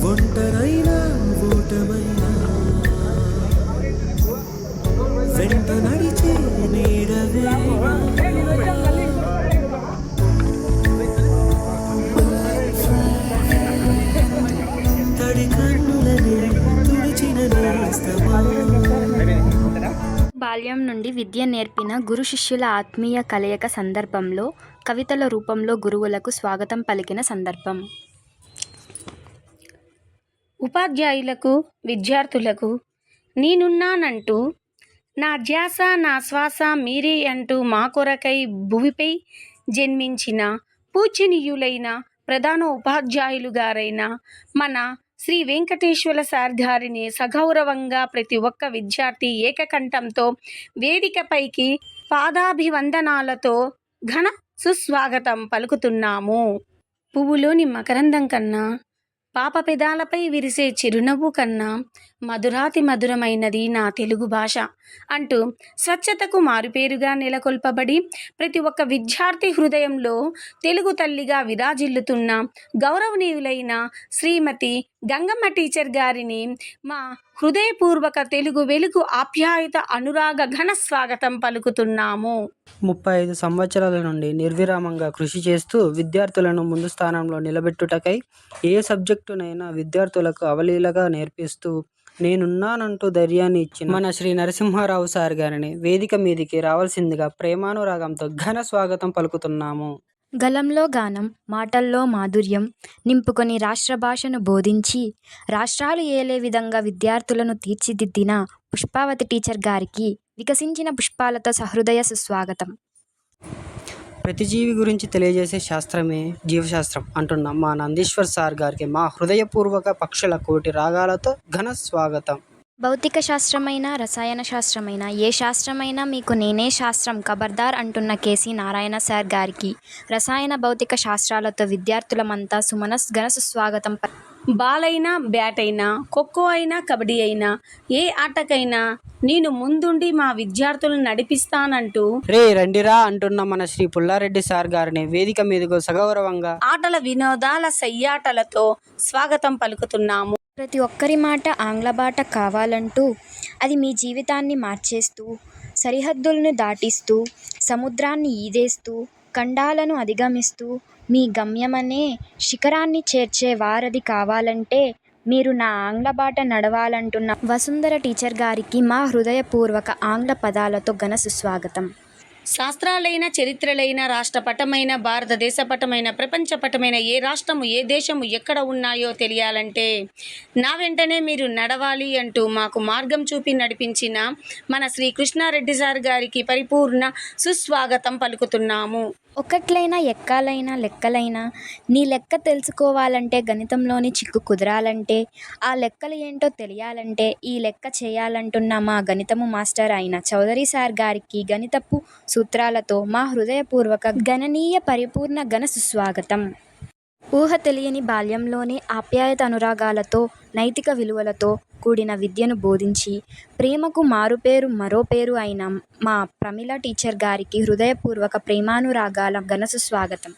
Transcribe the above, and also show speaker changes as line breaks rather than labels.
ఒంటరైనా ఓటమైనా వెంట నడిచే నీడవే తడి కన్నులని తుడిచిన నేస్తమా.
బాల్యం నుండి విద్య నేర్పిన గురు శిష్యుల ఆత్మీయ కలయిక సందర్భంలో కవితల రూపంలో గురువులకు స్వాగతం పలికిన సందర్భం.
ఉపాధ్యాయులకు, విద్యార్థులకు నేనున్నానంటూ, నా ధ్యాస నా శ్వాస మీరే అంటూ మా కొరకై భువిపై జన్మించిన పూజనీయులైన ప్రధాన ఉపాధ్యాయులు గారైన మన శ్రీ వెంకటేశ్వర సార్ గారిని సగౌరవంగా ప్రతి ఒక్క విద్యార్థి ఏకకంఠంతో వేదికపైకి పాదాభివందనాలతో ఘన సుస్వాగతం పలుకుతున్నాము. పువ్వులోని మకరందం కన్నా, పాప పెదాలపై విరిసే చిరునవ్వు కన్నా మధురాతి మధురమైనది నా తెలుగు భాష అంటూ స్వచ్ఛతకు మారుపేరుగా నెలకొల్పబడి ప్రతి ఒక్క విద్యార్థి హృదయంలో తెలుగు తల్లిగా విరాజిల్లుతున్న గౌరవనీయులైన శ్రీమతి గంగమ్మ టీచర్ గారిని మా హృదయపూర్వక తెలుగు వెలుగు ఆప్యాయత అనురాగ ఘన స్వాగతం పలుకుతున్నాము.
35 సంవత్సరాల నుండి నిర్విరామంగా కృషి చేస్తూ విద్యార్థులను ముందు స్థానంలో నిలబెట్టుటకై ఏ సబ్జెక్టునైనా విద్యార్థులకు అవలీలగా నేర్పిస్తూ నేనున్నానంటూ ధైర్యాన్ని ఇచ్చిన మన శ్రీ నరసింహారావు సార్ గారిని వేదిక మీదికి రావాల్సిందిగా ప్రేమానురాగంతో ఘన స్వాగతం పలుకుతున్నాము.
గలంలో గానం, మాటల్లో మాధుర్యం నింపుకొని రాష్ట్ర భాషను బోధించి రాష్ట్రాలు ఏలే విధంగా విద్యార్థులను తీర్చిదిద్దిన పుష్పావతి టీచర్ గారికి వికసించిన పుష్పాలతో సహృదయ సుస్వాగతం.
ప్రతి జీవి గురించి తెలియజేసే శాస్త్రమే జీవశాస్త్రం అంటున్న మా నందీశ్వర్ సార్ గారికి మా హృదయపూర్వక పక్షుల కోటి రాగాలతో ఘన స్వాగతం.
భౌతిక శాస్త్రమైన, రసాయన శాస్త్రమైన, ఏ శాస్త్రమైనా మీకు నేనే శాస్త్రం ఖబర్దార్ అంటున్న కేసీ నారాయణ సార్ గారికి రసాయన భౌతిక శాస్త్రాలతో విద్యార్థులమంతా సుమనస్ ఘన సుస్వాగతం.
బాల్ అయినా, బ్యాట్ అయినా, ఖోఖో అయినా, కబడ్డీ అయినా, ఏ ఆటకైనా నేను ముందుండి మా విద్యార్థులను నడిపిస్తానంటూ
రే రండిరా అంటున్న మన శ్రీ పుల్లారెడ్డి సార్ గారిని వేదిక మీదకు సగౌరవంగా
ఆటల వినోదాల సయ్యాటలతో స్వాగతం పలుకుతున్నాము.
ప్రతి ఒక్కరి మాట ఆంగ్ల బాట కావాలంటూ అది మీ జీవితాన్ని మార్చేస్తూ, సరిహద్దులను దాటిస్తూ, సముద్రాన్ని ఈదేస్తూ, ఖండాలను అధిగమిస్తూ మీ గమ్యమనే శిఖరాన్ని చేర్చే వారధి కావాలంటే మీరు నా ఆంగ్ల బాట నడవాలంటున్న వసుంధర టీచర్ గారికి మా హృదయపూర్వక ఆంగ్ల పదాలతో ఘన సుస్వాగతం.
శాస్త్రాలైన, చరిత్రలైన, రాష్ట్రపటమైన, భారతదేశ పటమైన, ప్రపంచ పటమైన ఏ రాష్ట్రము ఏ దేశము ఎక్కడ ఉన్నాయో తెలియాలంటే నా వెంటనే మీరు నడవాలి అంటూ మాకు మార్గం చూపి నడిపించిన మన శ్రీ కృష్ణారెడ్డి సార్ గారికి పరిపూర్ణ సుస్వాగతం పలుకుతున్నాము.
ఒకట్లైనా, ఎక్కాలైనా, లెక్కలైనా నీ లెక్క తెలుసుకోవాలంటే, గణితంలోని చిక్కు కుదరాలంటే, ఆ లెక్కలు ఏంటో తెలియాలంటే ఈ లెక్క చేయాలంటున్న మా గణితము మాస్టర్ అయిన చౌదరి సార్ గారికి గణితపు సూత్రాలతో మా హృదయపూర్వక గణనీయ పరిపూర్ణ ఘన సుస్వాగతం. ఊహ తెలియని బాల్యంలోనే ఆప్యాయత అనురాగాలతో, నైతిక విలువలతో కూడిన విద్యను బోధించి ప్రేమకు మారుపేరు మరో పేరు అయిన మా ప్రమిళ టీచర్ గారికి హృదయపూర్వక ప్రేమానురాగాల ఘన సుస్వాగతం.